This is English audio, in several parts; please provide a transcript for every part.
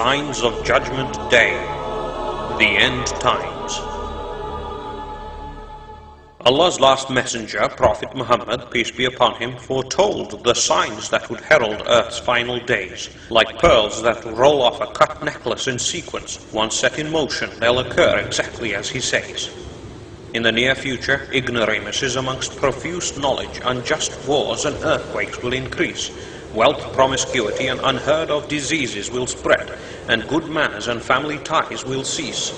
Signs of Judgment Day, the End Times. Allah's last messenger, Prophet Muhammad, peace be upon him, foretold the signs that would herald Earth's final days. Like pearls that roll off a cut necklace in sequence, once set in motion, they'll occur exactly as he says. In the near future, ignoramuses amongst profuse knowledge, unjust wars and earthquakes will increase. Wealth, promiscuity, and unheard of diseases will spread, and good manners and family ties will cease.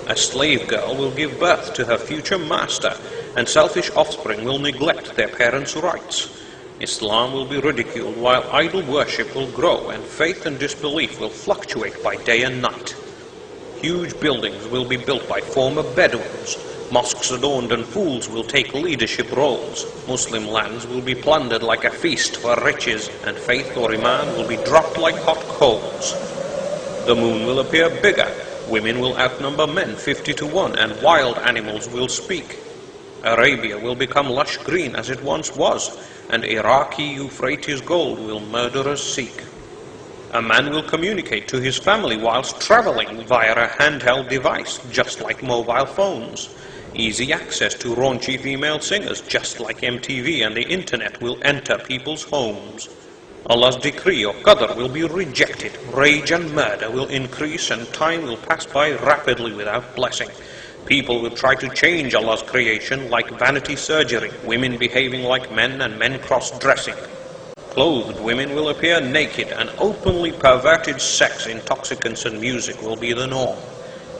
A slave girl will give birth to her future master, and selfish offspring will neglect their parents' rights. Islam will be ridiculed while idol worship will grow, and faith and disbelief will fluctuate by day and night. Huge buildings will be built by former Bedouins. Mosques adorned and fools will take leadership roles. Muslim lands will be plundered like a feast for riches, and faith or iman will be dropped like hot coals. The moon will appear bigger, women will outnumber men 50 to 1, and wild animals will speak. Arabia will become lush green as it once was, and Iraqi Euphrates gold will murderers seek. A man will communicate to his family whilst traveling via a handheld device, just like mobile phones. Easy access to raunchy female singers, just like MTV and the internet, will enter people's homes. Allah's decree or qadr will be rejected. Rage and murder will increase, and time will pass by rapidly without blessing. People will try to change Allah's creation like vanity surgery, women behaving like men and men cross-dressing. Clothed women will appear naked, and openly perverted sex, intoxicants and music will be the norm.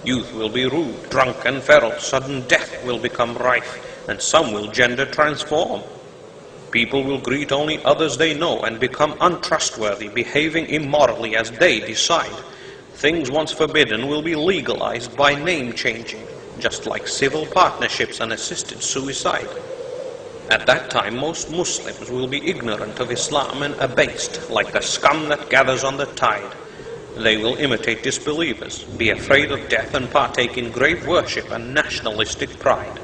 Youth will be rude, drunk and feral, sudden death will become rife, and some will gender transform. People will greet only others they know and become untrustworthy, behaving immorally as they decide. Things once forbidden will be legalized by name changing, just like civil partnerships and assisted suicide. At that time, most Muslims will be ignorant of Islam and abased, like the scum that gathers on the tide. They will imitate disbelievers, be afraid of death, and partake in grave worship and nationalistic pride.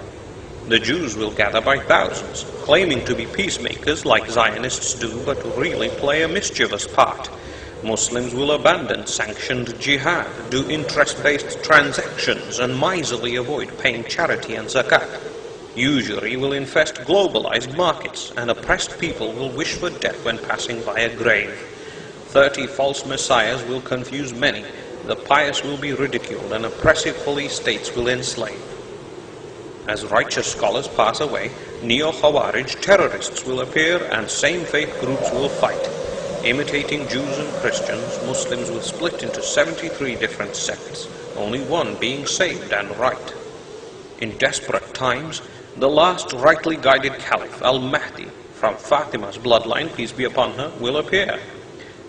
The Jews will gather by thousands, claiming to be peacemakers like Zionists do, but really play a mischievous part. Muslims will abandon sanctioned jihad, do interest-based transactions, and miserly avoid paying charity and zakat. Usury will infest globalized markets, and oppressed people will wish for death when passing by a grave. 30 false messiahs will confuse many, the pious will be ridiculed, and oppressive police states will enslave. As righteous scholars pass away, neo-Khawarij terrorists will appear, and same-faith groups will fight. Imitating Jews and Christians, Muslims will split into 73 different sects, only one being saved and right. In desperate times, the last rightly guided Caliph, Al-Mahdi, from Fatima's bloodline, peace be upon her, will appear.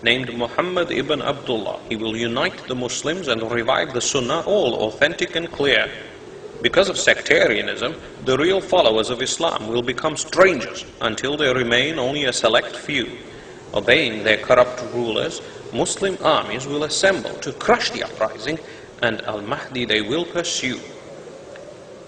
Named Muhammad ibn Abdullah, he will unite the Muslims and revive the Sunnah, all authentic and clear. Because of sectarianism, the real followers of Islam will become strangers until there remain only a select few. Obeying their corrupt rulers, Muslim armies will assemble to crush the uprising, and Al-Mahdi they will pursue.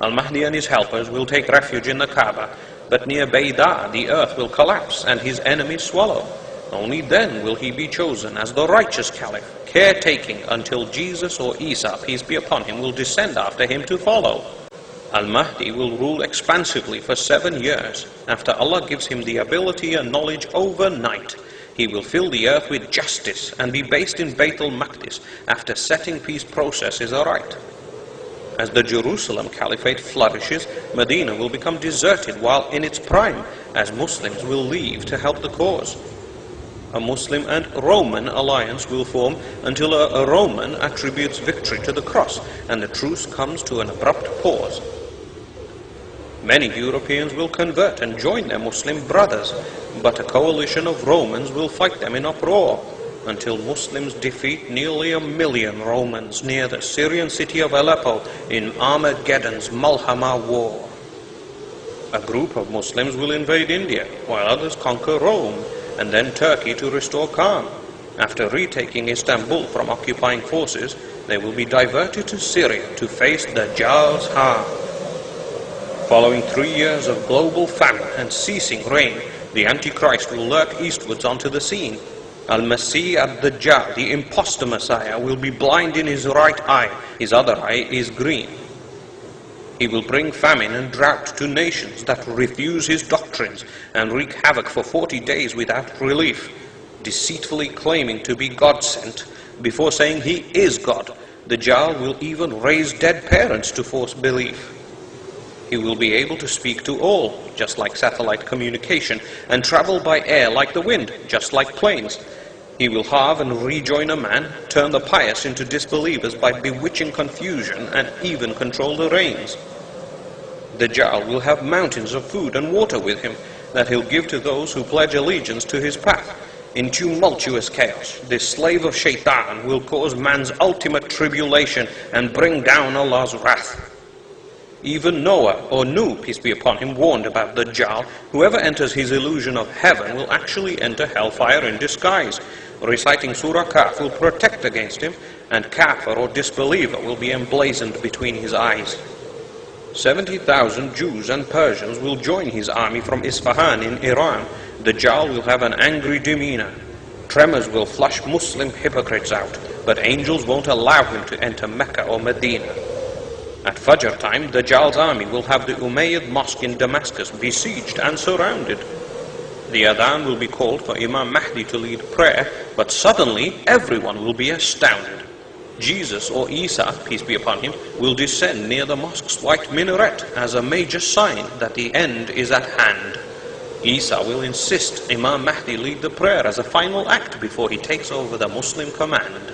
Al-Mahdi and his helpers will take refuge in the Kaaba, but near Bayda the earth will collapse and his enemies swallow. Only then will he be chosen as the righteous caliph, caretaking until Jesus or Isa, peace be upon him, will descend after him to follow. Al-Mahdi will rule expansively for 7 years. After Allah gives him the ability and knowledge overnight, he will fill the earth with justice and be based in Bayt al-Maqdis after setting peace processes aright. As the Jerusalem Caliphate flourishes, Medina will become deserted while in its prime, as Muslims will leave to help the cause. A Muslim and Roman alliance will form until a Roman attributes victory to the cross and the truce comes to an abrupt pause. Many Europeans will convert and join their Muslim brothers, but a coalition of Romans will fight them in uproar until Muslims defeat nearly 1 million Romans near the Syrian city of Aleppo in Armageddon's Malhama war. A group of Muslims will invade India, while others conquer Rome, and then Turkey to restore calm. After retaking Istanbul from occupying forces, they will be diverted to Syria to face the Dajjal's harm. Following 3 years of global famine and ceasing rain, the Antichrist will lurk eastwards onto the scene. Al-Masih ad-Dajjal, the impostor Messiah, will be blind in his right eye, his other eye is green. He will bring famine and drought to nations that refuse his doctrines and wreak havoc for 40 days without relief, deceitfully claiming to be God sent before saying he is God. Dajjal will even raise dead parents to force belief. He will be able to speak to all, just like satellite communication, and travel by air like the wind, just like planes. He will halve and rejoin a man, turn the pious into disbelievers by bewitching confusion, and even control the rains. Dajjal will have mountains of food and water with him that he'll give to those who pledge allegiance to his path. In tumultuous chaos, this slave of Shaitan will cause man's ultimate tribulation and bring down Allah's wrath. Even Noah, or Nuh, peace be upon him, warned about Dajjal. Whoever enters his illusion of heaven will actually enter hellfire in disguise. Reciting Surah Kaf will protect against him, and kafir or disbeliever will be emblazoned between his eyes. 70,000 Jews and Persians will join his army from Isfahan in Iran. Dajjal will have an angry demeanor. Tremors will flush Muslim hypocrites out, but angels won't allow him to enter Mecca or Medina. At Fajr time, Dajjal's army will have the Umayyad mosque in Damascus besieged and surrounded. The adhan will be called for Imam Mahdi to lead prayer, but suddenly everyone will be astounded. Jesus, or Isa, peace be upon him, will descend near the mosque's white minaret as a major sign that the end is at hand. Isa will insist Imam Mahdi lead the prayer as a final act before he takes over the Muslim command.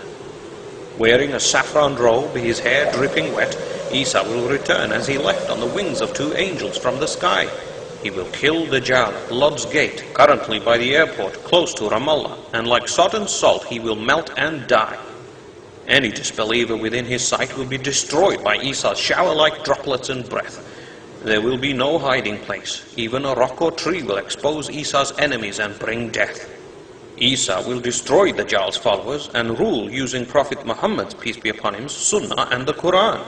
Wearing a saffron robe, his hair dripping wet, Isa will return as he left on the wings of 2 angels from the sky. He will kill Dajjal at Lod's gate, currently by the airport close to Ramallah, and like sodden salt he will melt and die. Any disbeliever within his sight will be destroyed by Isa's shower-like droplets and breath. There will be no hiding place. Even a rock or tree will expose Isa's enemies and bring death. Isa will destroy Dajjal's followers and rule using Prophet Muhammad's, peace be upon him, Sunnah and the Quran.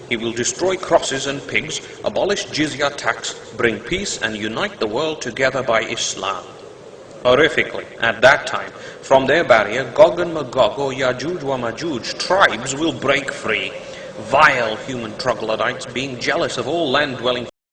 He will destroy crosses and pigs, abolish jizya tax, bring peace and unite the world together by Islam. Horrifically, at that time, from their barrier, Gog and Magog, or Yajuj wa Majuj tribes will break free. Vile human troglodytes, being jealous of all land-dwelling